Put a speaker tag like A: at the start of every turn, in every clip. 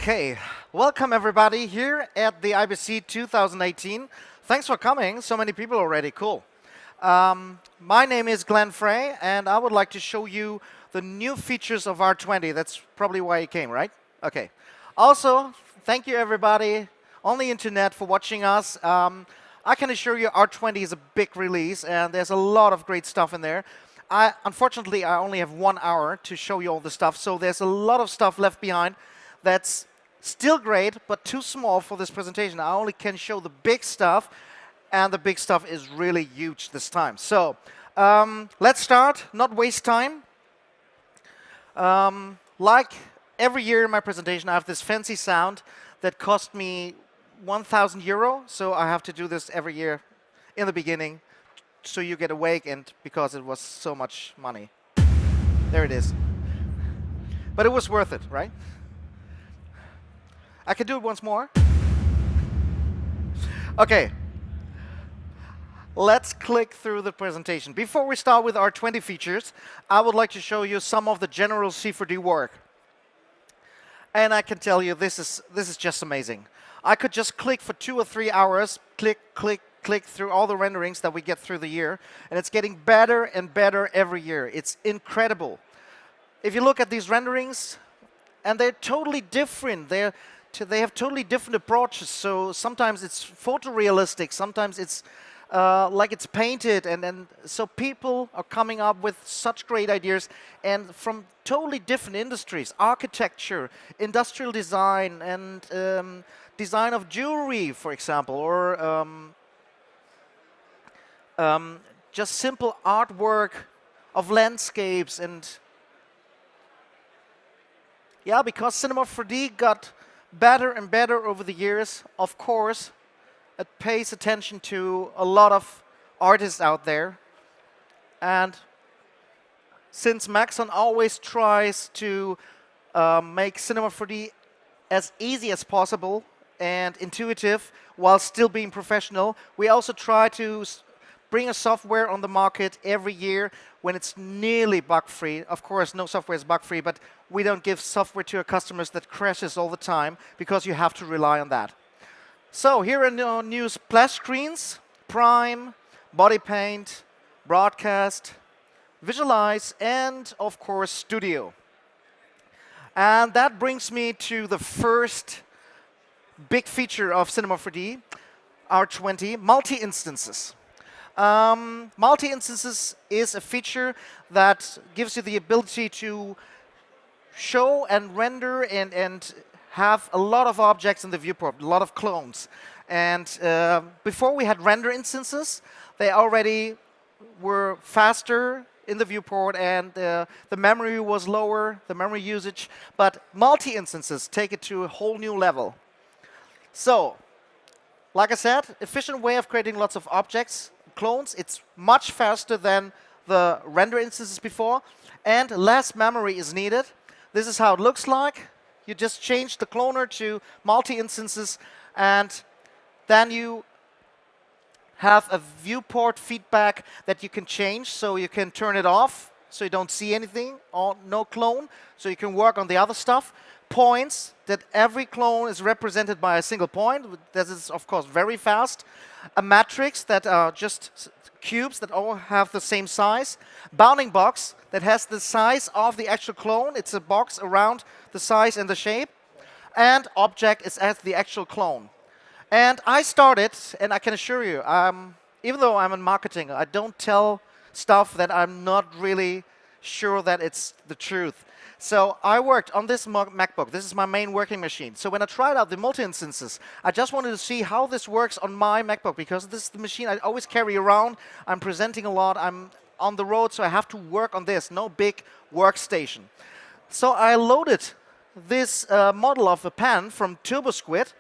A: Okay, welcome everybody here at the IBC 2018. Thanks for coming, so many people already, cool. My name is Glenn Frey, and I would like to show you the new features of R20. That's probably why you came, right? Okay. Also, thank you everybody on the internet for watching us. I can assure you R20 is a big release, and there's a lot of great stuff in there. Unfortunately, I only have 1 hour to show you all the stuff, so there's a lot of stuff left behind that's still great, but too small for this presentation. I only can show the big stuff, and the big stuff is really huge this time. So let's start, not waste time. Like every year in my presentation, I have this fancy sound that cost me 1,000 euro, so I have to do this every year in the beginning so you get awake, and because it was so much money. There it is. But it was worth it, right? I can do it once more. Okay. Let's click through the presentation. Before we start with our 20 features, I would like to show you some of the general C4D work. And I can tell you this is just amazing. I could just click for 2 or 3 hours, click through all the renderings that we get through the year, and it's getting better and better every year. It's incredible. If you look at these renderings, and they're totally different. They have totally different approaches. So sometimes it's photorealistic, sometimes it's like it's painted, and so people are coming up with such great ideas, and from totally different industries: architecture, industrial design, and design of jewelry, for example, or just simple artwork of landscapes. And yeah, because Cinema 4D got better and better over the years, of course, it pays attention to a lot of artists out there. And since Maxon always tries to make Cinema 4D as easy as possible and intuitive while still being professional, we also try to bring a software on the market every year when it's nearly bug-free. Of course, no software is bug-free, but we don't give software to our customers that crashes all the time, because you have to rely on that. So here are our new splash screens: Prime, Body Paint, Broadcast, Visualize, and of course Studio. And that brings me to the first big feature of Cinema 4D, R20, multi-instances. Multi-instances is a feature that gives you the ability to show and render and have a lot of objects in the viewport, a lot of clones. And before we had render instances, they already were faster in the viewport, and the memory was lower, the memory usage. But multi-instances take it to a whole new level. So, like I said, efficient way of creating lots of objects, clones. It's much faster than the render instances before, and less memory is needed. This is how it looks like. You just change the cloner to multi-instances, and then you have a viewport feedback that you can change. So you can turn it off, so you don't see anything, or no clone, so you can work on the other stuff. Points, that every clone is represented by a single point. That is, of course, very fast. A matrix that are just cubes that all have the same size. Bounding box that has the size of the actual clone. It's a box around the size and the shape. And object is as the actual clone. And I started, and I can assure you, even though I'm in marketing, I don't tell stuff that I'm not really sure that it's the truth. So I worked on this MacBook. This is my main working machine. So when I tried out the multi-instances, I just wanted to see how this works on my MacBook, because this is the machine I always carry around. I'm presenting a lot. I'm on the road, so I have to work on this. No big workstation. So I loaded this model of a pen from TurboSquid,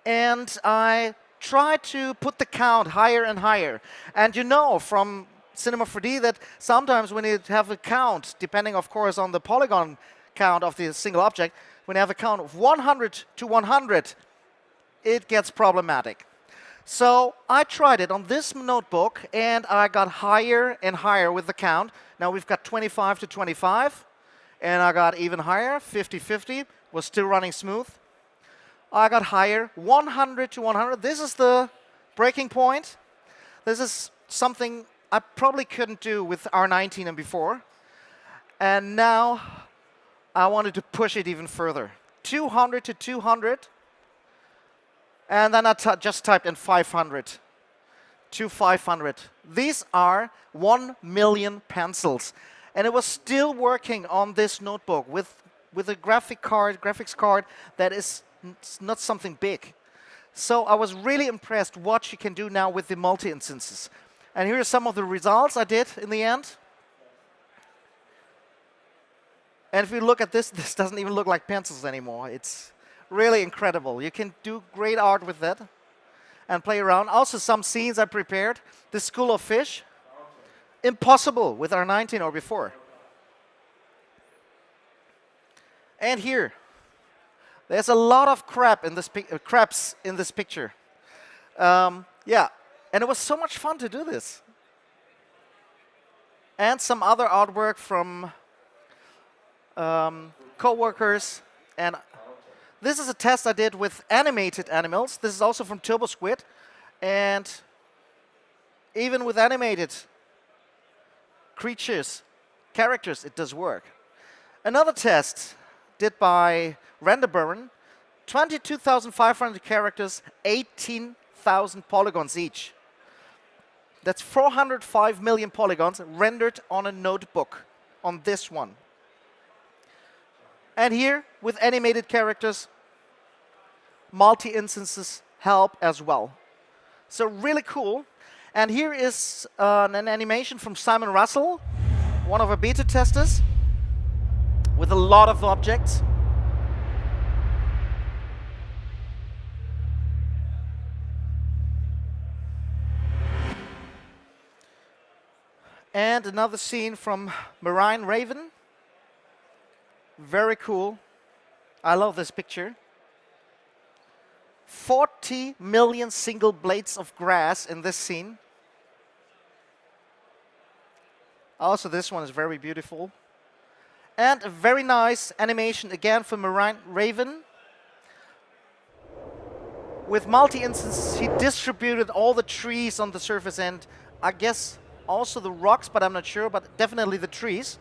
A: and I tried to put the count higher and higher. And you know from Cinema 4D that sometimes when you have a count, depending of course on the polygon count of the single object, when you have a count of 100 to 100, it gets problematic. So I tried it on this notebook, and I got higher and higher with the count. Now we've got 25 to 25, and I got even higher, 50-50, was still running smooth. I got higher, 100 to 100. This is the breaking point. This is something I probably couldn't do with R19 and before. And now I wanted to push it even further. 200 to 200. And then I just typed in 500 to 500. These are 1 million pencils. And it was still working on this notebook with a graphics card that is not something big. So I was really impressed what you can do now with the multi-instances. And here are some of the results I did in the end. And if you look at this, this doesn't even look like pencils anymore. It's really incredible. You can do great art with that and play around. Also, some scenes I prepared. The School of Fish. Impossible with R19 or before. And here, there's a lot of crabs in this picture. Yeah, and it was so much fun to do this. And some other artwork from co-workers. And this is a test I did with animated animals. This is also from TurboSquid. And even with animated characters, it does work. Another test did by Renderburn, 22,500 characters, 18,000 polygons each. That's 405 million polygons rendered on a notebook, on this one. And here, with animated characters, multi-instances help as well. So really cool. And here is an animation from Simon Russell, one of our beta testers, with a lot of objects. And another scene from Marine Raven. Very cool. I love this picture. 40 million single blades of grass in this scene. Also, this one is very beautiful. And a very nice animation again from Marine Raven. With multi-instances, he distributed all the trees on the surface and I guess also the rocks, but I'm not sure, but definitely the trees.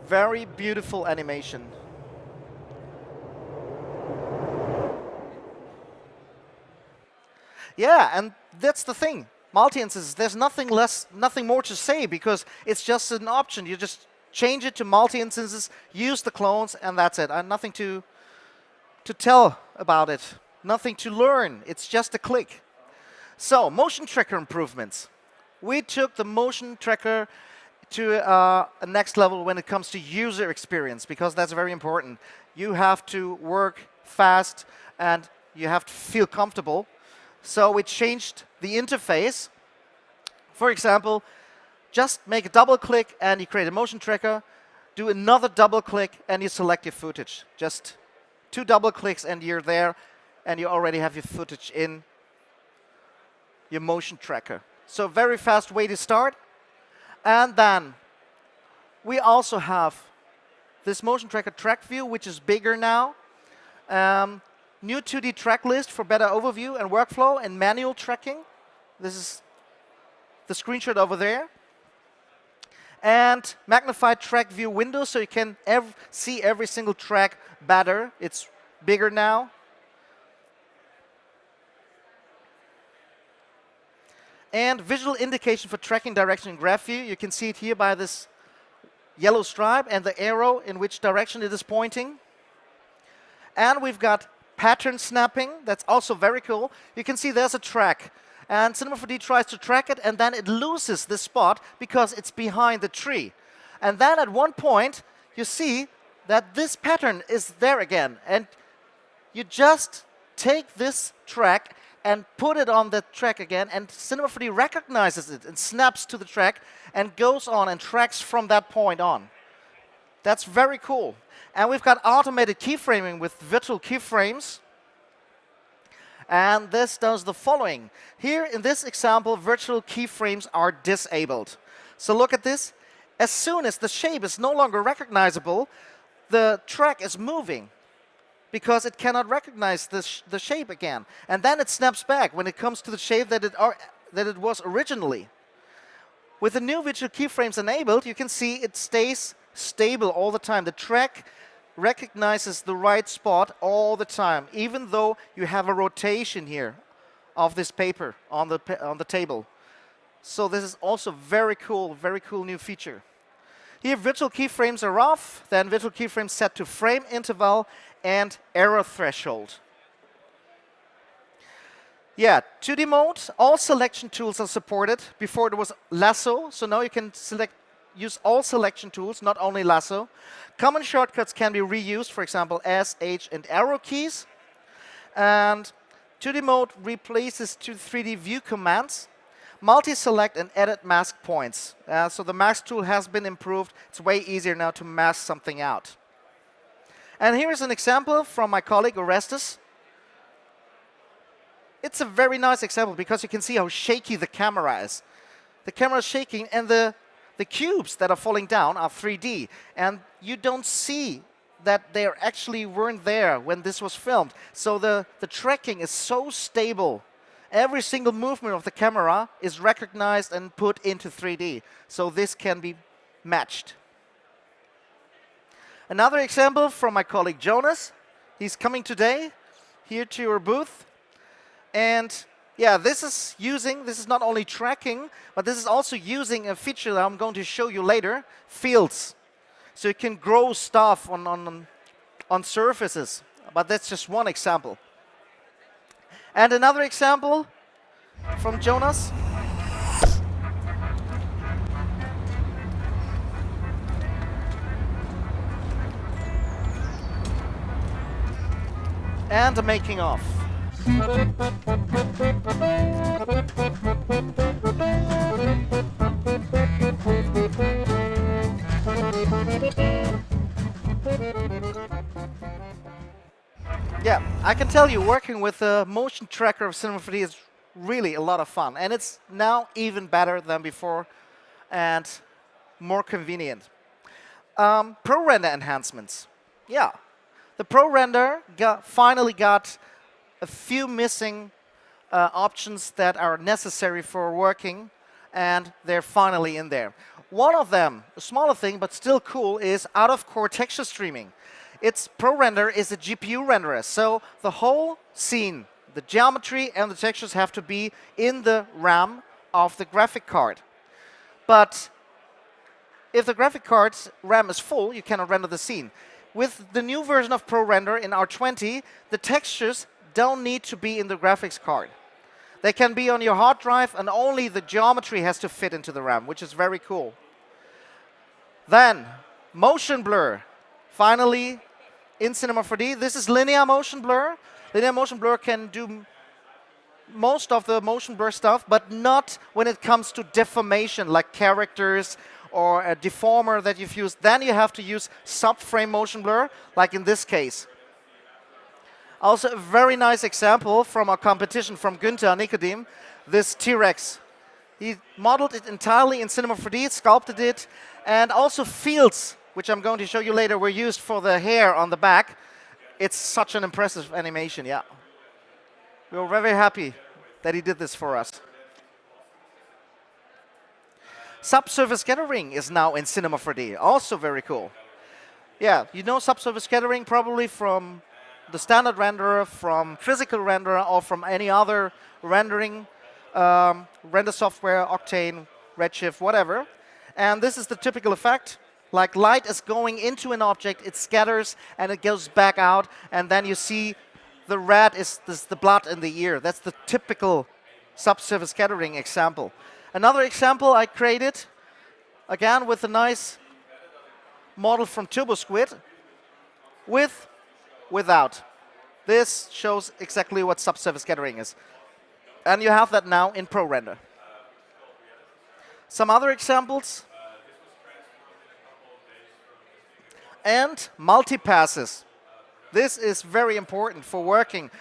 A: Very beautiful animation. Yeah, and that's the thing. Multi-instances, there's nothing more to say because it's just an option. You just change it to multi-instances, use the clones, and that's it. And nothing to tell about it. Nothing to learn. It's just a click. So, motion tracker improvements. We took the motion tracker to a next level when it comes to user experience, because that's very important. You have to work fast and you have to feel comfortable. So we changed the interface. For example, just make a double click and you create a motion tracker. Do another double click and you select your footage. Just 2 double clicks and you're there and you already have your footage in your motion tracker. So very fast way to start. And then we also have this motion tracker track view, which is bigger now. New 2D track list for better overview and workflow and manual tracking. This is the screenshot over there. And magnified track view window, so you can see every single track better. It's bigger now. And visual indication for tracking direction in graph view. You can see it here by this yellow stripe and the arrow in which direction it is pointing. And we've got pattern snapping. That's also very cool. You can see there's a track. And Cinema 4D tries to track it, and then it loses the spot because it's behind the tree. And then at one point, you see that this pattern is there again. And you just take this track and put it on the track again, and Cinema 4D recognizes it and snaps to the track and goes on and tracks from that point on. That's very cool. And we've got automated keyframing with virtual keyframes. And this does the following. Here in this example, virtual keyframes are disabled. So look at this. As soon as the shape is no longer recognizable, the track is moving. because it cannot recognize the shape again. And then it snaps back when it comes to the shape that it was originally. With the new visual keyframes enabled, you can see it stays stable all the time. The track recognizes the right spot all the time, even though you have a rotation here of this paper on the table. So this is also very cool new feature. Here, virtual keyframes are off, then virtual keyframes set to frame interval and error threshold. Yeah, 2D mode, all selection tools are supported. Before it was lasso, so now you can use all selection tools, not only lasso. Common shortcuts can be reused, for example, S, H, and arrow keys. And 2D mode replaces 3D view commands. Multi-select and edit mask points. So the mask tool has been improved. It's way easier now to mask something out. And here is an example from my colleague Orestes. It's a very nice example because you can see how shaky the camera is. The camera is shaking, and the cubes that are falling down are 3D. And you don't see that they actually weren't there when this was filmed. So the tracking is so stable. Every single movement of the camera is recognized and put into 3D. So this can be matched. Another example from my colleague Jonas. He's coming today here to your booth. And yeah, this is not only tracking, but this is also using a feature that I'm going to show you later, fields. So you can grow stuff on surfaces. But that's just one example. And another example from Jonas. And the making of. Yeah, I can tell you, working with the motion tracker of Cinema 4D is really a lot of fun. And it's now even better than before and more convenient. Pro render enhancements. Yeah, the Pro render finally got a few missing options that are necessary for working, and they're finally in there. One of them, a smaller thing but still cool, is out-of-core texture streaming. Its Pro render is a GPU renderer, so the whole scene, the geometry and the textures have to be in the RAM of the graphic card. But if the graphic card's RAM is full, you cannot render the scene. With the new version of Pro Render in R20, the textures don't need to be in the graphics card. They can be on your hard drive, and only the geometry has to fit into the RAM, which is very cool. Then, motion blur. Finally, in Cinema 4D, this is linear motion blur. Linear motion blur can do most of the motion blur stuff, but not when it comes to deformation, like characters or a deformer that you've used. Then you have to use subframe motion blur, like in this case. Also, a very nice example from our competition from Günther Nikodem, this T-Rex. He modeled it entirely in Cinema 4D, sculpted it, and also fields, which I'm going to show you later, were used for the hair on the back. It's such an impressive animation, yeah. We were very happy that he did this for us. Subsurface scattering is now in Cinema 4D, also very cool. Yeah, you know subsurface scattering probably from the standard renderer, from physical renderer, or from any other rendering, render software, Octane, Redshift, whatever. And this is the typical effect. Like light is going into an object, it scatters and it goes back out, and then you see the red is the blood in the ear. That's the typical subsurface scattering example. Another example I created, again with a nice model from TurboSquid, without. This shows exactly what subsurface scattering is. And you have that now in Pro Render. Some other examples. And multipasses. This is very important for working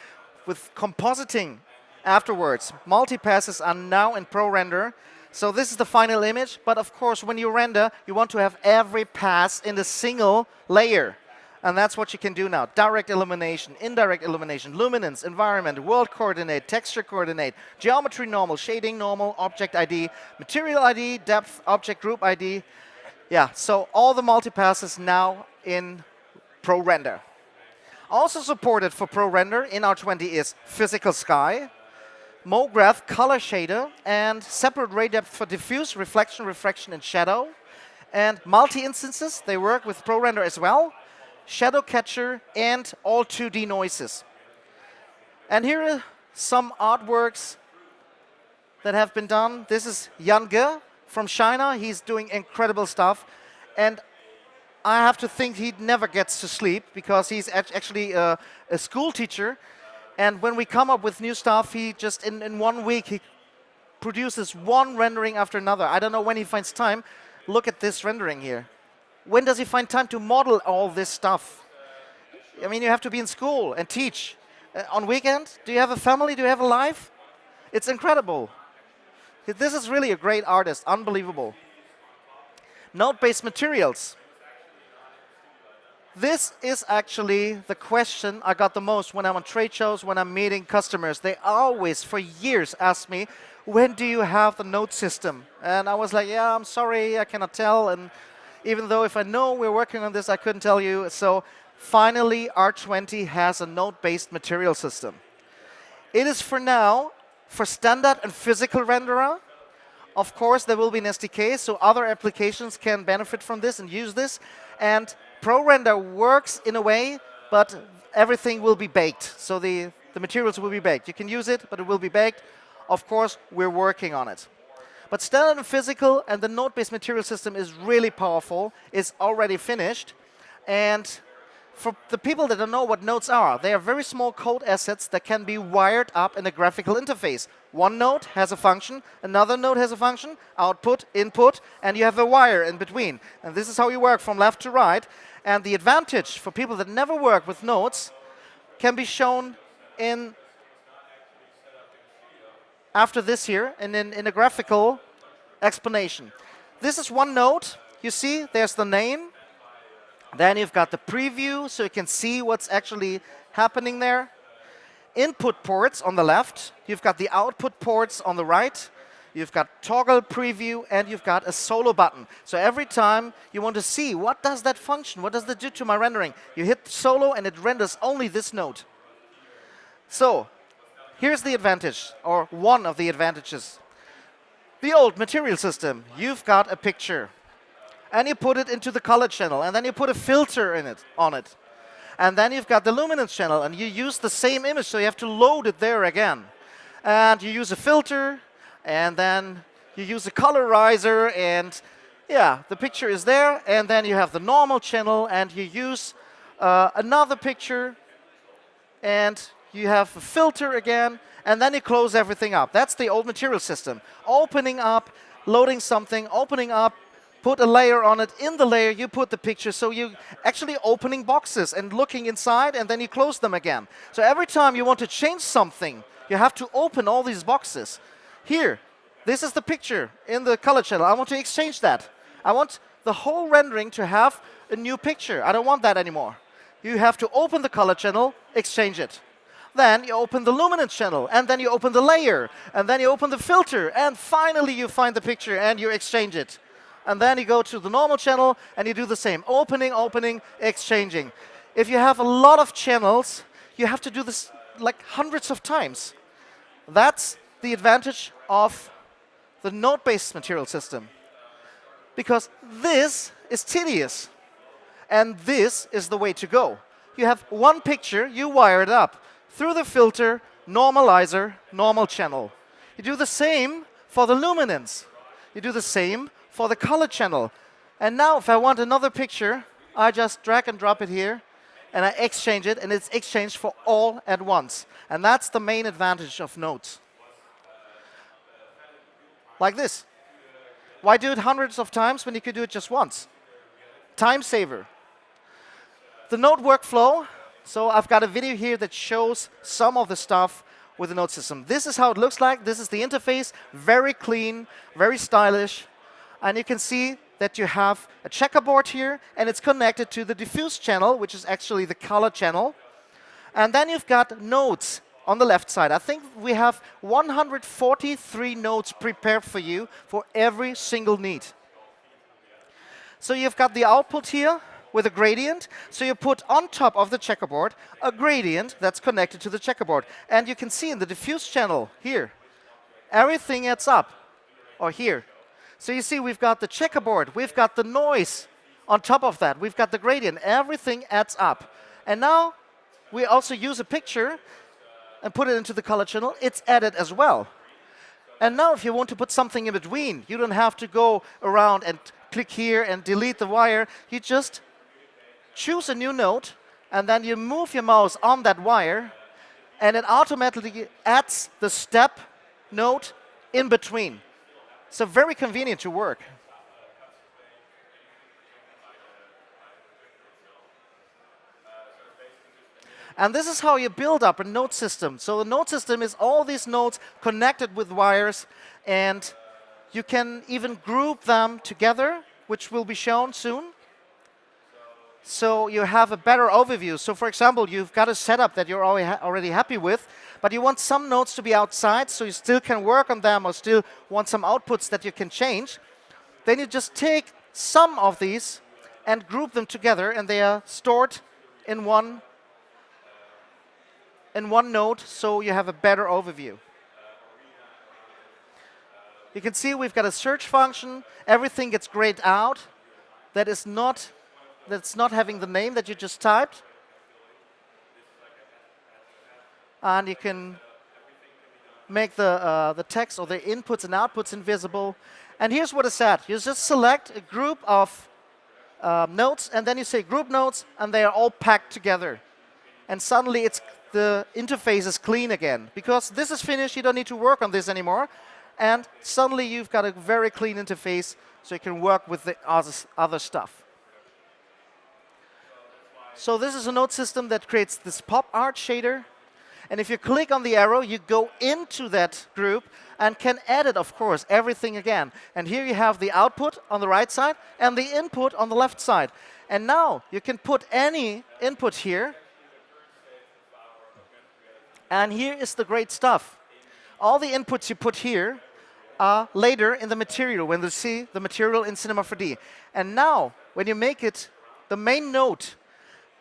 A: with compositing afterwards. Multipasses are now in Pro Render. So this is the final image. But of course, when you render, you want to have every pass in a single layer. And that's what you can do now. Direct illumination, indirect illumination, luminance, environment, world coordinate, texture coordinate, geometry normal, shading normal, object ID, material ID, depth, object group ID. Yeah, so all the multipasses now in ProRender. Also supported for ProRender in R20 is physical sky, MoGraph color shader, and separate ray depth for diffuse, reflection, refraction, and shadow. And multi-instances, they work with ProRender as well. Shadow catcher, and all 2D noises. And here are some artworks that have been done. This is Yan Ge from China. He's doing incredible stuff. And I have to think he never gets to sleep because he's actually a school teacher. And when we come up with new stuff, he just, in 1 week, he produces one rendering after another. I don't know when he finds time. Look at this rendering here. When does he find time to model all this stuff? I mean, you have to be in school and teach. On weekend, do you have a family? Do you have a life? It's incredible. This is really a great artist, unbelievable. Node-based materials. This is actually the question I got the most when I'm on trade shows, when I'm meeting customers. They always, for years, ask me, when do you have the node system? And I was like, yeah, I'm sorry, I cannot tell. And even though if I know we're working on this, I couldn't tell you. So finally, R20 has a node-based material system. It is for now for standard and physical renderer. Of course, there will be an SDK, so other applications can benefit from this and use this. And ProRender works in a way, but everything will be baked. So the materials will be baked. You can use it, but it will be baked. Of course, we're working on it. But standard and physical and the node-based material system is really powerful. It's already finished. And for the people that don't know what nodes are, they are very small code assets that can be wired up in a graphical interface. One node has a function, another node has a function, output, input, and you have a wire in between. And this is how you work from left to right. And the advantage for people that never work with nodes can be shown in after this here, and in a graphical explanation. This is one node. You see, there's the name. Then you've got the preview, so you can see what's actually happening there. Input ports on the left. You've got the output ports on the right. You've got toggle preview, and you've got a solo button. So every time you want to see, what does that function? What does that do to my rendering? You hit solo, and it renders only this node. So here's the advantage, or one of the advantages. The old material system, you've got a picture, and you put it into the color channel, and then you put a filter on it. And then you've got the luminance channel, and you use the same image, so you have to load it there again. And you use a filter, and then you use a colorizer, and yeah, the picture is there, and then you have the normal channel, and you use another picture, and you have a filter again, and then you close everything up. That's the old material system. Opening up, loading something, opening up, put a layer on it. In the layer, you put the picture. So you're actually opening boxes and looking inside, and then you close them again. So every time you want to change something, you have to open all these boxes. Here, this is the picture in the color channel. I want to exchange that. I want the whole rendering to have a new picture. I don't want that anymore. You have to open the color channel, exchange it. Then you open the luminance channel, and then you open the layer, and then you open the filter, and finally you find the picture and you exchange it. And then you go to the normal channel, and you do the same. Opening, opening, exchanging. If you have a lot of channels, you have to do this like hundreds of times. That's the advantage of the node-based material system. Because this is tedious, and this is the way to go. You have one picture, you wire it up. Through the filter, normalizer, normal channel. You do the same for the luminance. You do the same for the color channel. And now if I want another picture, I just drag and drop it here, and I exchange it, and it's exchanged for all at once. And that's the main advantage of nodes. Like this. Why do it hundreds of times when you could do it just once? Time saver. The node workflow. So I've got a video here that shows some of the stuff with the node system. This is how it looks like. This is the interface. Very clean, very stylish. And you can see that you have a checkerboard here, and it's connected to the diffuse channel, which is actually the color channel. And then you've got nodes on the left side. I think we have 143 nodes prepared for you for every single need. So you've got the output here with a gradient. So you put on top of the checkerboard a gradient that's connected to the checkerboard. And you can see in the diffuse channel here, everything adds up, or here. So you see we've got the checkerboard, we've got the noise on top of that, we've got the gradient, everything adds up. And now we also use a picture and put it into the color channel, it's added as well. And now if you want to put something in between, you don't have to go around and click here and delete the wire. You just choose a new node, and then you move your mouse on that wire, and it automatically adds the step node in between. So very convenient to work. And this is how you build up a node system. So a node system is all these nodes connected with wires, and you can even group them together, which will be shown soon. So you have a better overview. So for example, you've got a setup that you're already happy with, but you want some nodes to be outside, so you still can work on them, or still want some outputs that you can change. Then you just take some of these and group them together, and they are stored in one node, so you have a better overview. You can see we've got a search function. Everything gets grayed out. That's not having the name that you just typed. And you can make the text or the inputs and outputs invisible. And here's what is said. You just select a group of nodes, and then you say group nodes, and they are all packed together. And suddenly the interface is clean again. Because this is finished, you don't need to work on this anymore. And suddenly you've got a very clean interface, so you can work with the other stuff. So this is a node system that creates this pop art shader. And if you click on the arrow, you go into that group and can edit, of course, everything again. And here you have the output on the right side and the input on the left side. And now you can put any input here. And here is the great stuff. All the inputs you put here are later in the material, when you see the material in Cinema 4D. And now, when you make it the main node,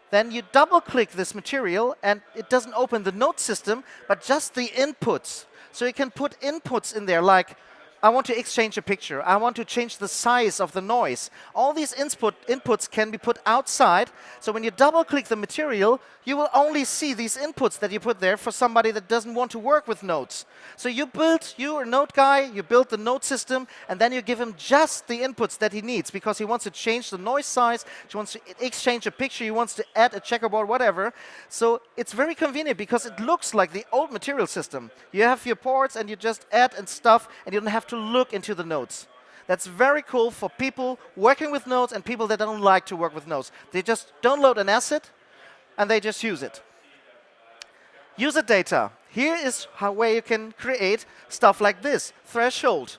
A: then you double-click this material, and it doesn't open the node system, but just the inputs. So you can put inputs in there, like, I want to exchange a picture. I want to change the size of the noise. All these inputs can be put outside. So when you double-click the material, you will only see these inputs that you put there for somebody that doesn't want to work with nodes. So you're a node guy, you build the node system, and then you give him just the inputs that he needs, because he wants to change the noise size, he wants to exchange a picture, he wants to add a checkerboard, whatever. So it's very convenient, because it looks like the old material system. You have your ports, and you just add and stuff, and you don't have to look into the nodes. That's very cool for people working with nodes and people that don't like to work with nodes. They just download an asset, and they just use it. User data. Here is where you can create stuff like this. Threshold,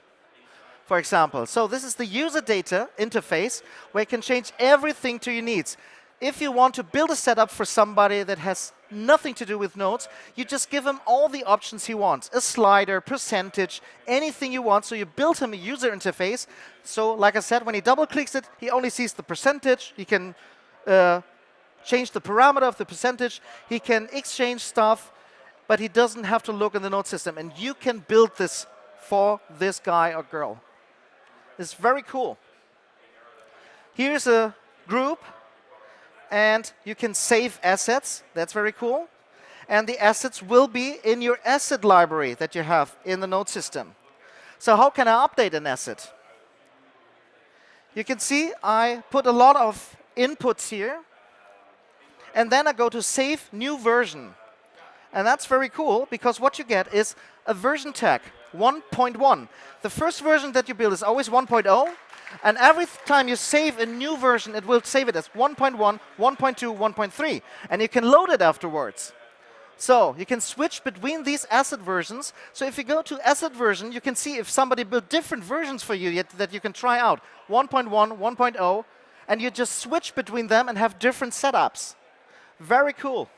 A: for example. So this is the user data interface, where you can change everything to your needs. If you want to build a setup for somebody that has nothing to do with nodes, you just give him all the options he wants. A slider, percentage, anything you want. So you build him a user interface. So like I said, when he double-clicks it, he only sees the percentage. He can change the parameter of the percentage. He can exchange stuff, but he doesn't have to look in the node system. And you can build this for this guy or girl. It's very cool. Here's a group, and you can save assets. That's very cool. And the assets will be in your asset library that you have in the node system. So how can I update an asset? You can see I put a lot of inputs here. And then I go to Save New Version. And that's very cool, because what you get is a version tag, 1.1. The first version that you build is always 1.0. And every time you save a new version, it will save it as 1.1, 1.2, 1.3. And you can load it afterwards. So you can switch between these asset versions. So if you go to asset version, you can see if somebody built different versions for you yet that you can try out. 1.1, 1.0, and you just switch between them and have different setups. Very cool.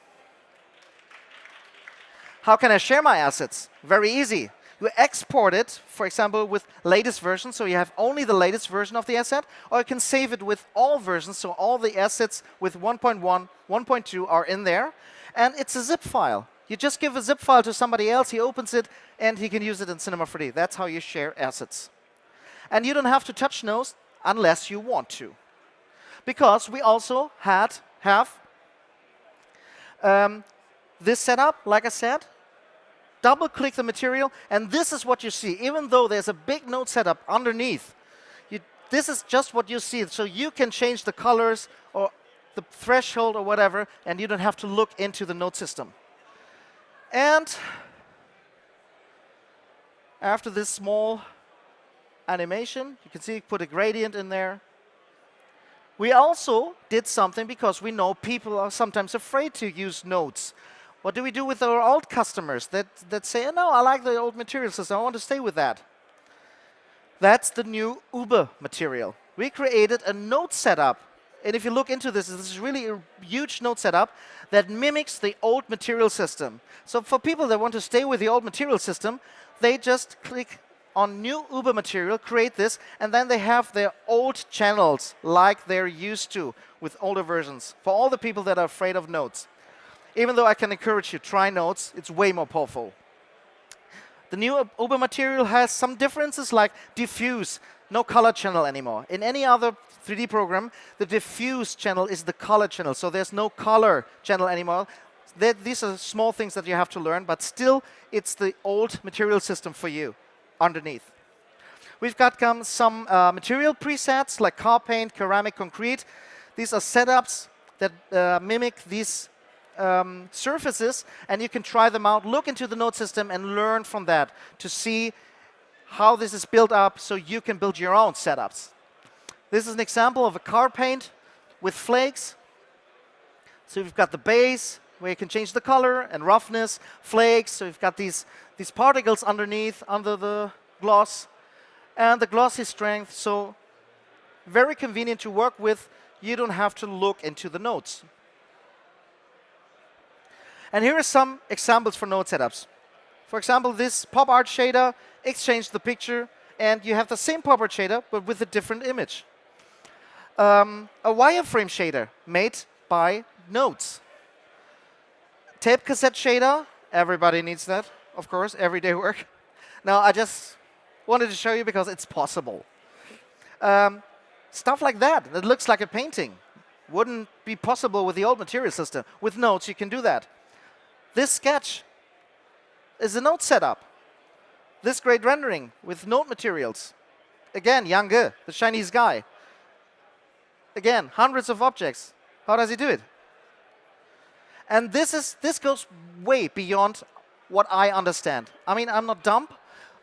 A: How can I share my assets? Very easy. You export it, for example, with latest version, so you have only the latest version of the asset, or you can save it with all versions, so all the assets with 1.1, 1.2 are in there, and it's a zip file. You just give a zip file to somebody else, he opens it, and he can use it in Cinema 4D. That's how you share assets. And you don't have to touch nodes unless you want to. Because we also have this setup, like I said, double-click the material, and this is what you see. Even though there's a big node setup underneath, this is just what you see. So you can change the colors or the threshold or whatever, and you don't have to look into the node system. And after this small animation, you can see put a gradient in there. We also did something because we know people are sometimes afraid to use nodes. What do we do with our old customers that say, oh, no, I like the old material system, I want to stay with that? That's the new Uber material. We created a node setup. And if you look into this is really a huge node setup that mimics the old material system. So for people that want to stay with the old material system, they just click on new Uber material, create this, and then they have their old channels like they're used to with older versions. For all the people that are afraid of nodes. Even though I can encourage you, try nodes, it's way more powerful. The new Uber material has some differences like diffuse, no color channel anymore. In any other 3D program, the diffuse channel is the color channel, so there's no color channel anymore. These are small things that you have to learn, but still, it's the old material system for you underneath. We've got some material presets like car paint, ceramic, concrete. These are setups that mimic these surfaces, and you can try them out, look into the node system, and learn from that to see how this is built up so you can build your own setups. This is an example of a car paint with flakes. So you've got the base, where you can change the color, and roughness, flakes, so you've got these particles underneath, under the gloss, and the glossy strength, so very convenient to work with. You don't have to look into the nodes. And here are some examples for node setups. For example, this pop art shader exchanged the picture, and you have the same pop art shader, but with a different image. A wireframe shader made by nodes. Tape cassette shader, everybody needs that, of course, everyday work. Now, I just wanted to show you because it's possible. Stuff like that, that looks like a painting. Wouldn't be possible with the old material system. With nodes, you can do that. This sketch is a node setup. This great rendering with node materials. Again, Yang Ge, the Chinese guy. Again, hundreds of objects. How does he do it? And this goes way beyond what I understand. I mean, I'm not dumb,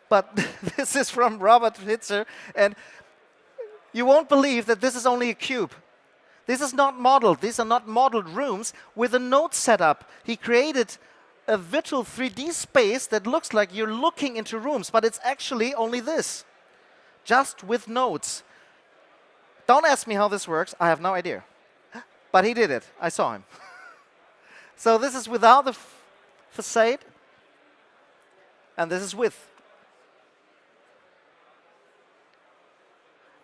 A: but this is from Robert Hitzer, and you won't believe that this is only a cube. This is not modeled. These are not modeled rooms with a node setup. He created a virtual 3D space that looks like you're looking into rooms, but it's actually only this, just with nodes. Don't ask me how this works. I have no idea. But he did it. I saw him. So this is without the facade, and this is with.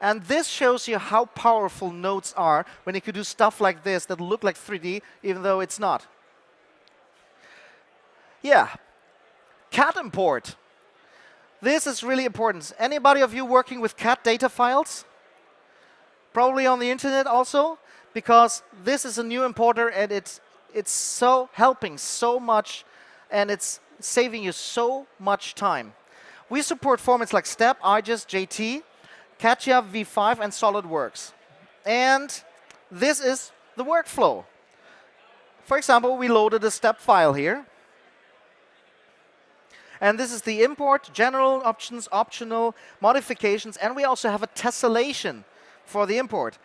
A: And this shows you how powerful nodes are when you can do stuff like this that look like 3D, even though it's not. Yeah, CAD import. This is really important. Anybody of you working with CAD data files? Probably on the internet also, because this is a new importer, and it's so helping so much, and it's saving you so much time. We support formats like STEP, IGES, JT, CATIA V5, and SolidWorks. And this is the workflow. For example, we loaded a STEP file here. And this is the import, general options, optional, modifications, and we also have a tessellation for the import.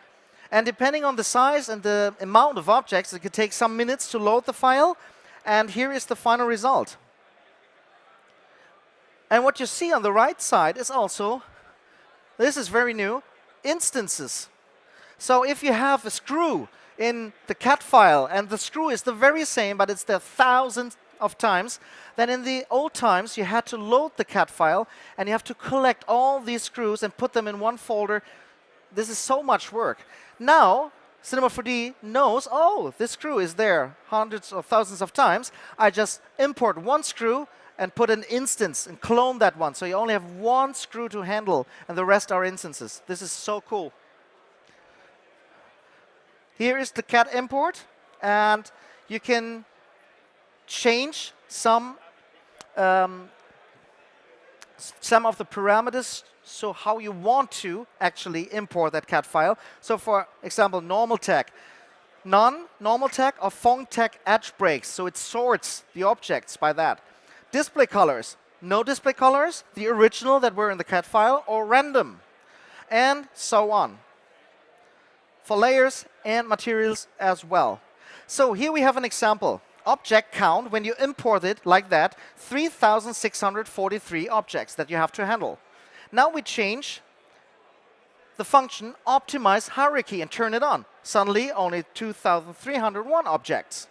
A: And depending on the size and the amount of objects, it could take some minutes to load the file. And here is the final result. And what you see on the right side is also, this is very new, instances. So if you have a screw in the cat file, and the screw is the very same, but it's the thousands of times, then in the old times you had to load the cat file, and you have to collect all these screws and put them in one folder. This is so much work. Now, Cinema 4D knows, oh, this screw is there hundreds or thousands of times. I just import one screw and put an instance and clone that one. So you only have one screw to handle, and the rest are instances. This is so cool. Here is the cat import, and you can change some of the parameters, so how you want to actually import that cat file. So for example, normal tag, non-normal tag or phone tag edge breaks, so it sorts the objects by that. Display colors, no display colors, the original that were in the cat file, or random, and so on. For layers and materials as well. So here we have an example. Object count, when you import it like that, 3,643 objects that you have to handle. Now we change the function optimize hierarchy and turn it on. Suddenly only 2,301 objects.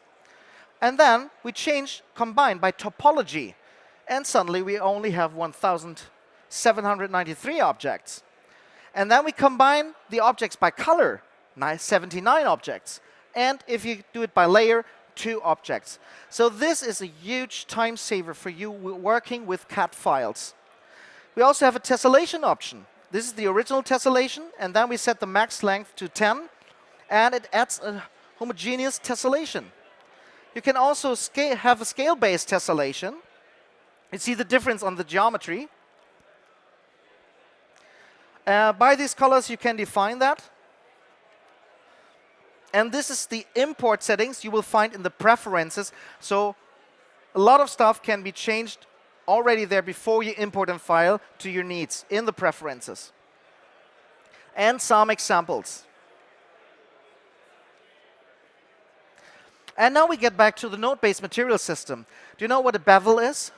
A: And then we change combine by topology, and suddenly we only have 1,793 objects. And then we combine the objects by color, 79 objects. And if you do it by layer, 2 objects. So this is a huge time saver for you working with cat files. We also have a tessellation option. This is the original tessellation, and then we set the max length to 10, and it adds a homogeneous tessellation. You can also have a scale-based tessellation. You see the difference on the geometry. By these colors, you can define that. And this is the import settings you will find in the preferences. So a lot of stuff can be changed already there before you import a file to your needs in the preferences. And some examples. And now we get back to the node-based material system. Do you know what a bevel is?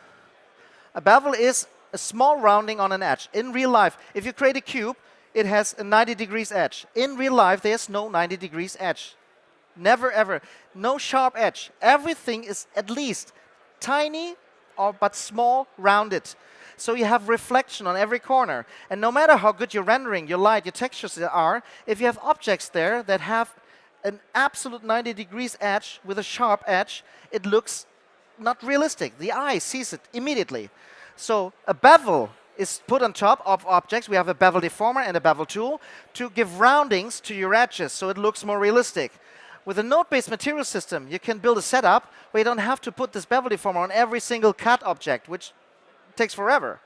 A: A bevel is a small rounding on an edge. In real life, if you create a cube, it has a 90 degrees edge. In real life, there's no 90 degrees edge. Never, ever. No sharp edge. Everything is at least tiny but small, rounded. So you have reflection on every corner. And no matter how good your rendering, your light, your textures are, if you have objects there that have an absolute 90 degrees edge with a sharp edge, it looks not realistic. The eye sees it immediately. So a bevel is put on top of objects. We have a bevel deformer and a bevel tool to give roundings to your edges so it looks more realistic. With a node-based material system, you can build a setup where you don't have to put this bevel deformer on every single cat object, which takes forever.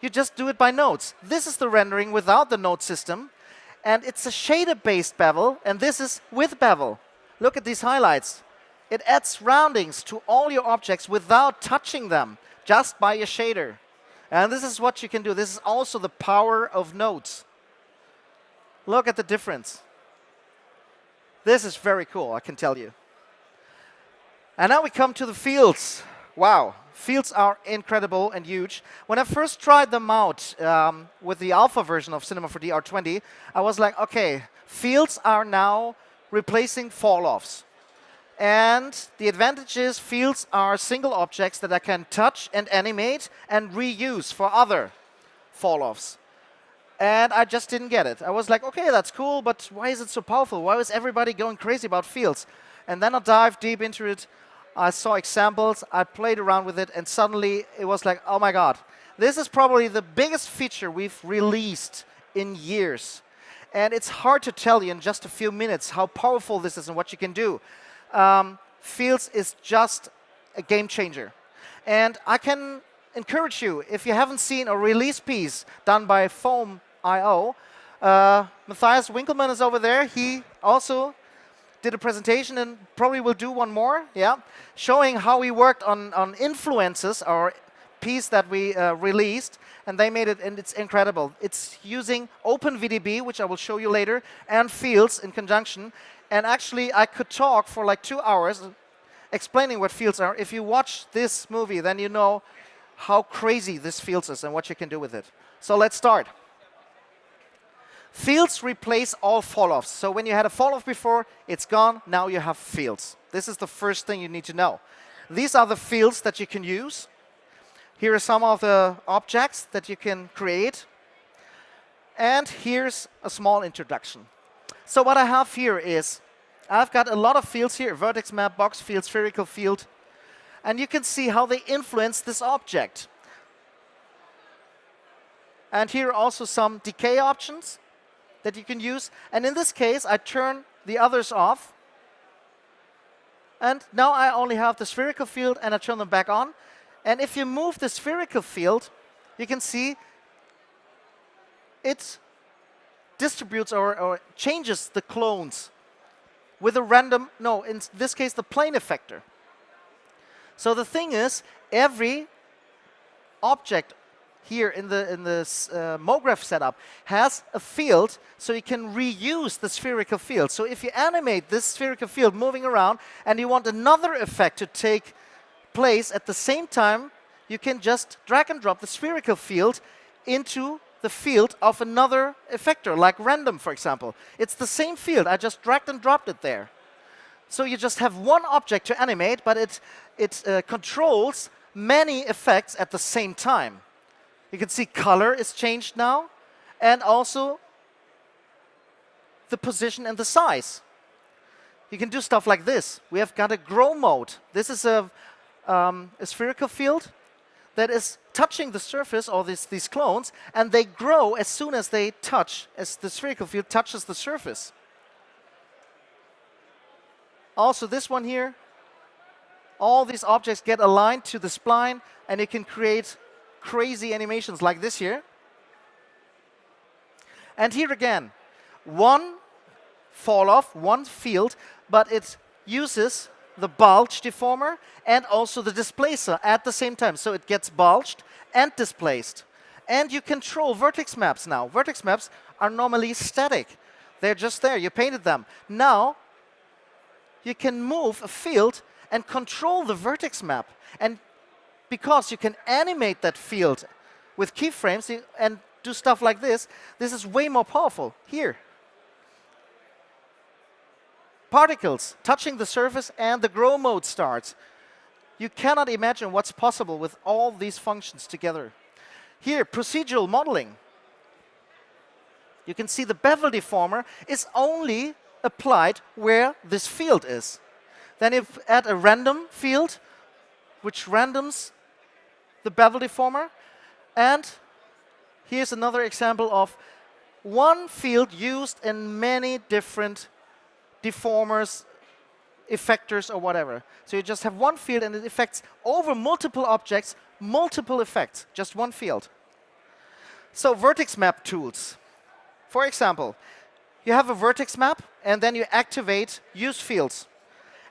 A: You just do it by nodes. This is the rendering without the node system, and it's a shader-based bevel, and this is with bevel. Look at these highlights. It adds roundings to all your objects without touching them, just by a shader. And this is what you can do. This is also the power of nodes. Look at the difference. This is very cool, I can tell you. And now we come to the fields. Wow, fields are incredible and huge. When I first tried them out with the alpha version of Cinema 4D R20, I was like, okay, fields are now replacing fall-offs. And the advantage is fields are single objects that I can touch and animate and reuse for other fall-offs. And I just didn't get it. I was like, okay, that's cool, but why is it so powerful? Why is everybody going crazy about fields? And then I dived deep into it. I saw examples, I played around with it, and suddenly it was like, oh my god. This is probably the biggest feature we've released in years. And it's hard to tell you in just a few minutes how powerful this is and what you can do. Fields is just a game changer. And I can encourage you, if you haven't seen a release piece done by Foam.io, Matthias Winkelmann is over there. He also did a presentation and probably will do one more, yeah, showing how we worked on influences, our piece that we released, and they made it, and it's incredible. It's using OpenVDB, which I will show you later, and fields in conjunction. And actually, I could talk for like 2 hours explaining what fields are. If you watch this movie, then you know how crazy this fields is and what you can do with it. So let's start. Fields replace all fall-offs. So when you had a fall-off before, it's gone. Now you have fields. This is the first thing you need to know. These are the fields that you can use. Here are some of the objects that you can create. And here's a small introduction. So what I have here is, I've got a lot of fields here, vertex map, box field, spherical field. And you can see how they influence this object. And here are also some decay options that you can use. And in this case, I turn the others off. And now I only have the spherical field, and I turn them back on. And if you move the spherical field, you can see it distributes or changes the clones with a random, no, in this case, the plane effector. So the thing is, every object here in the MoGraph setup has a field, so you can reuse the spherical field. So if you animate this spherical field moving around and you want another effect to take place at the same time, you can just drag and drop the spherical field into the field of another effector, like random, for example. It's the same field. I just dragged and dropped it there. So you just have one object to animate, but it controls many effects at the same time. You can see color is changed now, and also the position and the size. You can do stuff like this. We have got a grow mode. This is a spherical field that is touching the surface, or these clones, and they grow as soon as they touch, as the spherical field touches the surface. Also, this one here, all these objects get aligned to the spline, and you can create crazy animations like this here. And here again, one fall off, one field, but it uses the bulge deformer and also the displacer at the same time. So it gets bulged and displaced. And you control vertex maps now. Vertex maps are normally static. They're just there. You painted them. Now you can move a field and control the vertex map. And because you can animate that field with keyframes and do stuff like this is way more powerful. Here. Particles touching the surface, and the grow mode starts. You cannot imagine what's possible with all these functions together. Here, procedural modeling. You can see the bevel deformer is only applied where this field is. Then you add a random field, which randoms the bevel deformer. And here's another example of one field used in many different deformers, effectors, or whatever. So you just have one field, and it affects over multiple objects, multiple effects, just one field. So vertex map tools. For example, you have a vertex map, and then you activate use fields.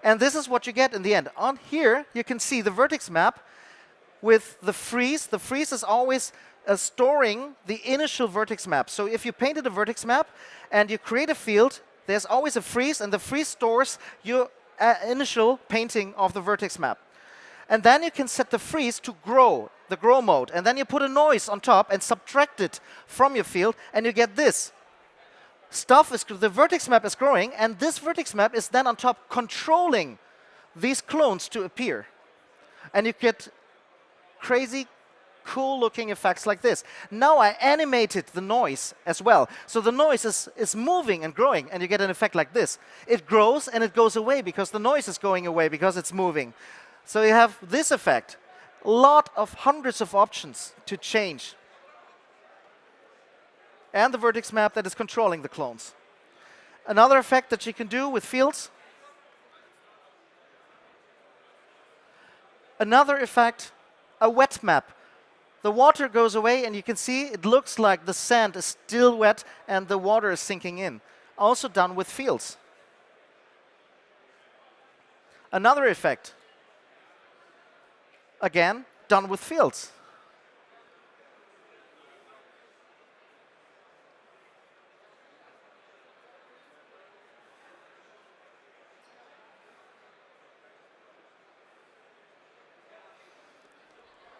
A: And this is what you get in the end. On here, you can see the vertex map with the freeze. The freeze is always storing the initial vertex map. So if you painted a vertex map and you create a field, there's always a freeze, and the freeze stores your initial painting of the vertex map. And then you can set the freeze to grow, the grow mode. And then you put a noise on top and subtract it from your field, and you get this. The vertex map is growing, and this vertex map is then on top controlling these clones to appear. And you get crazy, cool-looking effects like this. Now I animated the noise as well. So the noise is moving and growing, and you get an effect like this. It grows and it goes away because the noise is going away because it's moving. So you have this effect. Hundreds of options to change. And the vertex map that is controlling the clones. Another effect that you can do with fields. Another effect, a wet map. The water goes away, and you can see it looks like the sand is still wet and the water is sinking in. Also done with fields. Another effect, again, done with fields.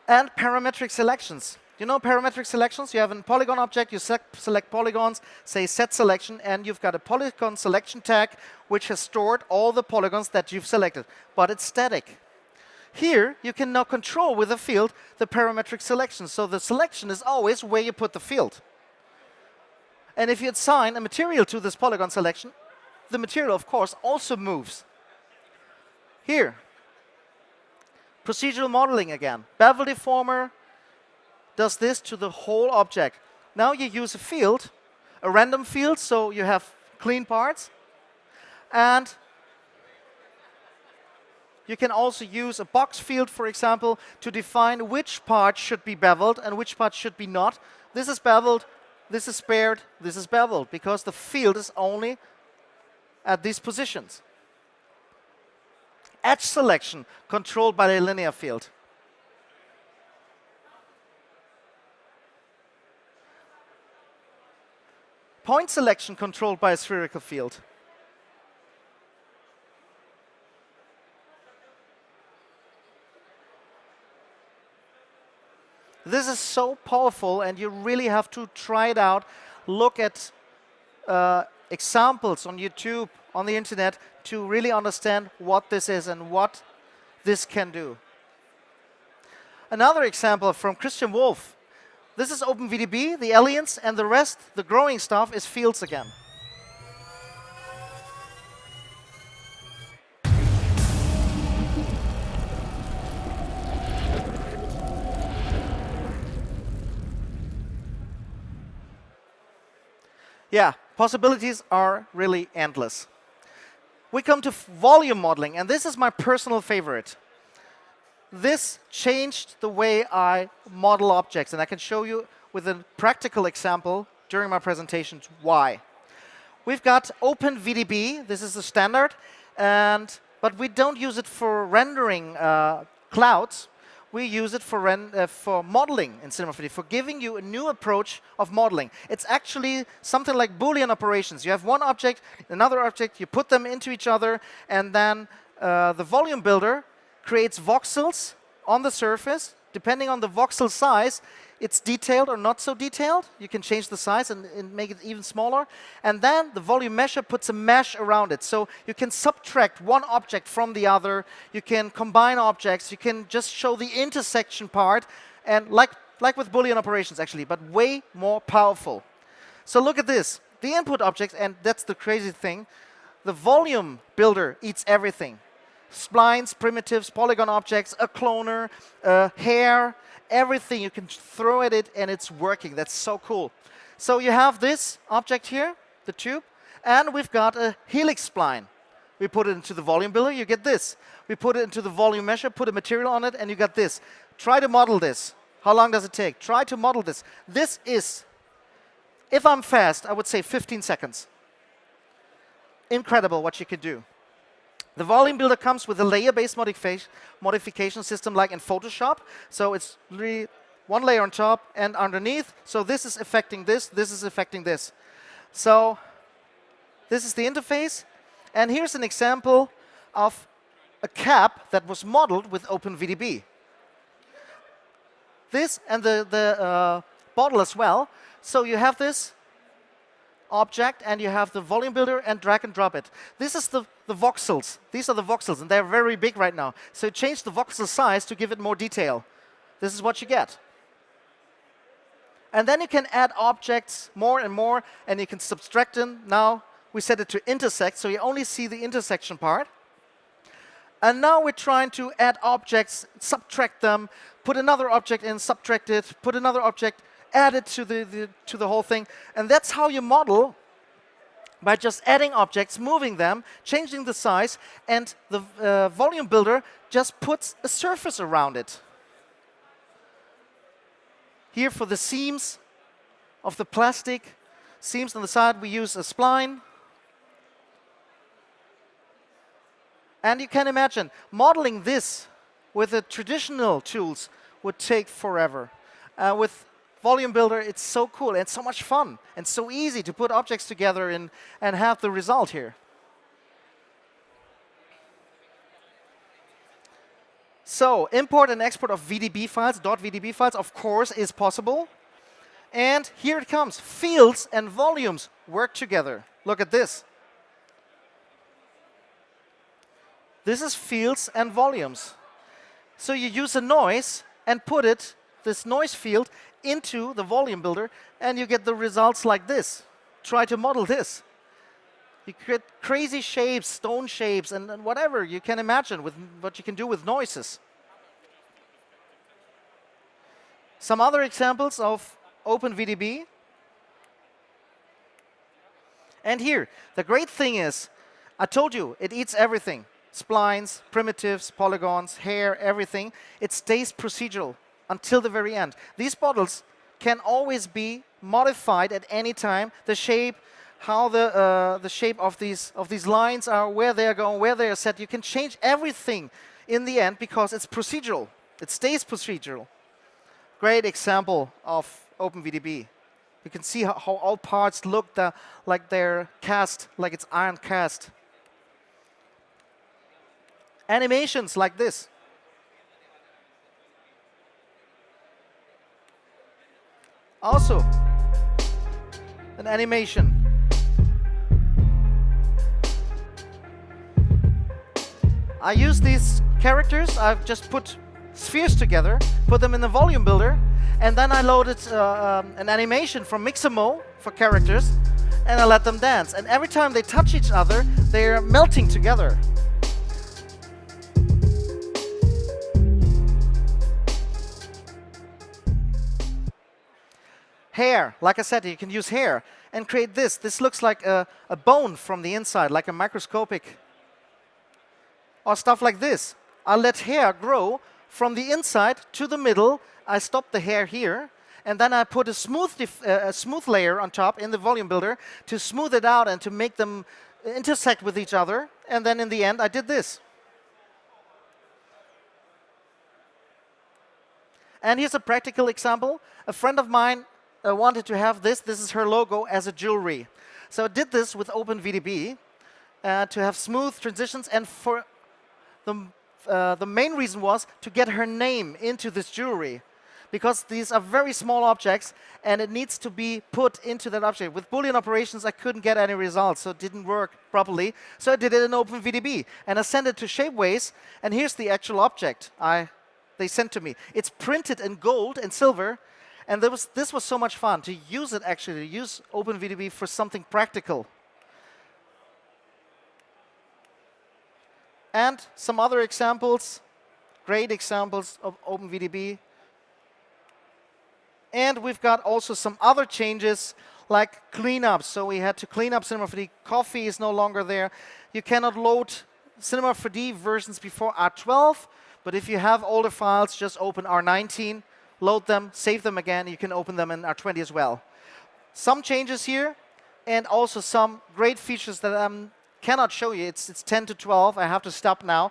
A: And parametric selections. You know parametric selections? You have a polygon object, you select polygons, say set selection, and you've got a polygon selection tag which has stored all the polygons that you've selected, but it's static. Here, you can now control with a field the parametric selection. So the selection is always where you put the field. And if you assign a material to this polygon selection, the material, of course, also moves. Here, procedural modeling again. Bevel deformer does this to the whole object. Now you use a field, a random field, so you have clean parts. And you can also use a box field, for example, to define which part should be beveled and which part should be not. This is beveled, this is spared, this is beveled, because the field is only at these positions. Edge selection controlled by the linear field. Point selection controlled by a spherical field. This is so powerful, and you really have to try it out. Look at examples on YouTube, on the internet, to really understand what this is and what this can do. Another example from Christian Wolff. This is OpenVDB, the aliens, and the rest, the growing stuff, is fields again. Yeah, possibilities are really endless. We come to volume modeling, and this is my personal favorite. This changed the way I model objects, and I can show you with a practical example during my presentation why. We've got OpenVDB, this is the standard, but we don't use it for rendering clouds. We use it for modeling in Cinema 4D, for giving you a new approach of modeling. It's actually something like Boolean operations. You have one object, another object, you put them into each other, and then the volume builder creates voxels on the surface. Depending on the voxel size, it's detailed or not so detailed. You can change the size and make it even smaller. And then the volume mesher puts a mesh around it. So you can subtract one object from the other. You can combine objects. You can just show the intersection part, and like with Boolean operations, actually, but way more powerful. So look at this. The input objects, and that's the crazy thing, the volume builder eats everything. Splines, primitives, polygon objects, a cloner, hair, everything you can throw at it, and it's working. That's so cool. So you have this object here, the tube, and we've got a helix spline. We put it into the volume builder, you get this. We put it into the volume measure, put a material on it, and you got this. Try to model this. How long does it take? Try to model this. This is, if I'm fast, I would say 15 seconds. Incredible what you can do. The volume builder comes with a layer-based modification system like in Photoshop. So it's really one layer on top and underneath. So this is affecting this is affecting this. So this is the interface. And here's an example of a cap that was modeled with OpenVDB. This and the bottle as well. So you have this object, and you have the volume builder, and drag and drop it. This is the voxels. These are the voxels, and they're very big right now. So change the voxel size to give it more detail. This is what you get. And then you can add objects more and more, and you can subtract them. Now we set it to intersect, so you only see the intersection part. And now we're trying to add objects, subtract them, put another object in, subtract it, put another object, add it to the whole thing. And that's how you model, by just adding objects, moving them, changing the size, and the volume builder just puts a surface around it. Here for the seams of the plastic, seams on the side, we use a spline. And you can imagine, modeling this with the traditional tools would take forever. With Volume Builder, it's so cool and so much fun and so easy to put objects together and have the result here. So import and export of VDB files, .vdb files, of course, is possible. And here it comes. Fields and volumes work together. Look at this. This is fields and volumes. So you use a noise and put this noise field, into the volume builder, and you get the results like this. Try to model this. You create crazy shapes, stone shapes, and whatever you can imagine with what you can do with noises. Some other examples of OpenVDB. And here, the great thing is, I told you, it eats everything. Splines, primitives, polygons, hair, everything. It stays procedural until the very end. These models can always be modified at any time. The shape, how the shape of these lines are, where they are going, where they are set. You can change everything in the end because it's procedural. It stays procedural. Great example of OpenVDB. You can see how all parts look like they're cast, like it's iron cast. Animations like this. Also, an animation. I use these characters. I've just put spheres together, put them in the volume builder, and then I loaded an animation from Mixamo for characters, and I let them dance. And every time they touch each other, they're melting together. Hair, like I said, you can use hair and create this. This looks like a bone from the inside, like a microscopic. Or stuff like this. I let hair grow from the inside to the middle. I stop the hair here, and then I put a smooth layer on top in the volume builder to smooth it out and to make them intersect with each other. And then in the end, I did this. And here's a practical example. A friend of mine wanted to have this. This is her logo as a jewelry. So I did this with OpenVDB to have smooth transitions, and for the main reason was to get her name into this jewelry, because these are very small objects and it needs to be put into that object. With Boolean operations, I couldn't get any results, so it didn't work properly. So I did it in OpenVDB, and I sent it to Shapeways, and here's the actual object they sent to me. It's printed in gold and silver, and this was so much fun to use it, actually, to use OpenVDB for something practical. And some other examples, great examples of OpenVDB. And we've got also some other changes like cleanups. So we had to clean up Cinema 4D. Coffee is no longer there. You cannot load Cinema 4D versions before R12, but if you have older files, just open R19, load them, save them again. You can open them in R20 as well. Some changes here, and also some great features that cannot show you. It's 10 to 12. I have to stop now.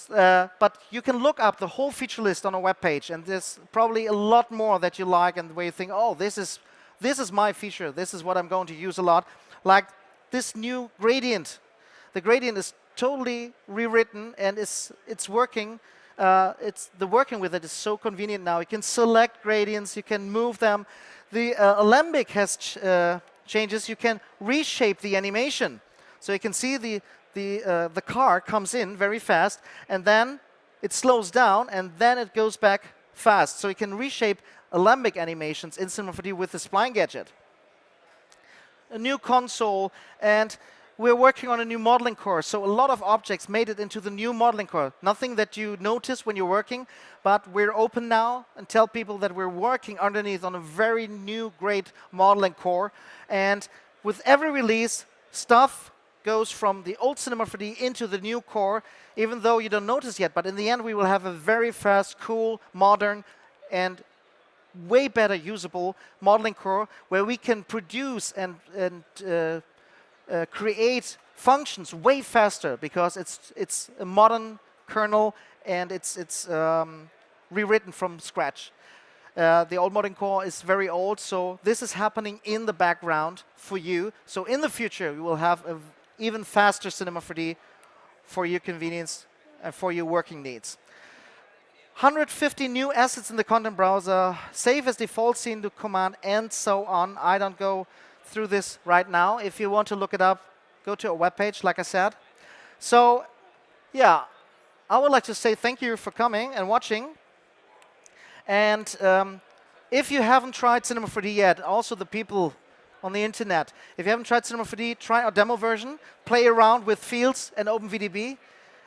A: But you can look up the whole feature list on a web page, and there's probably a lot more that you like and where you think, oh, this is my feature. This is what I'm going to use a lot. Like this new gradient. The gradient is totally rewritten, and it's working. The working with it is so convenient now. You can select gradients. You can move them. The Alembic has changes. You can reshape the animation. So you can see the car comes in very fast, and then it slows down, and then it goes back fast. So you can reshape Alembic animations in Cinema 4D with the spline gadget. A new console, and we're working on a new modeling core. So a lot of objects made it into the new modeling core. Nothing that you notice when you're working, but we're open now and tell people that we're working underneath on a very new, great modeling core. And with every release, stuff goes from the old Cinema 4D into the new core, even though you don't notice yet. But in the end, we will have a very fast, cool, modern, and way better usable modeling core where we can produce and create functions way faster because it's a modern kernel and it's rewritten from scratch. The old modeling core is very old, so this is happening in the background for you. So in the future, we will have a even faster Cinema 4D for your convenience and for your working needs. 150 new assets in the content browser, save as default scene to command, and so on. I don't go through this right now. If you want to look it up, go to our webpage, like I said. So, yeah, I would like to say thank you for coming and watching. And if you haven't tried Cinema 4D yet, also the people on the internet, if you haven't tried Cinema 4D, try our demo version, play around with fields and OpenVDB,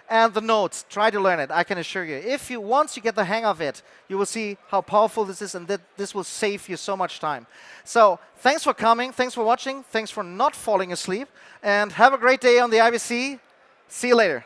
A: and the nodes. Try to learn it, I can assure you. Once you get the hang of it, you will see how powerful this is, and that this will save you so much time. So thanks for coming, thanks for watching, thanks for not falling asleep, and have a great day on the IBC. See you later.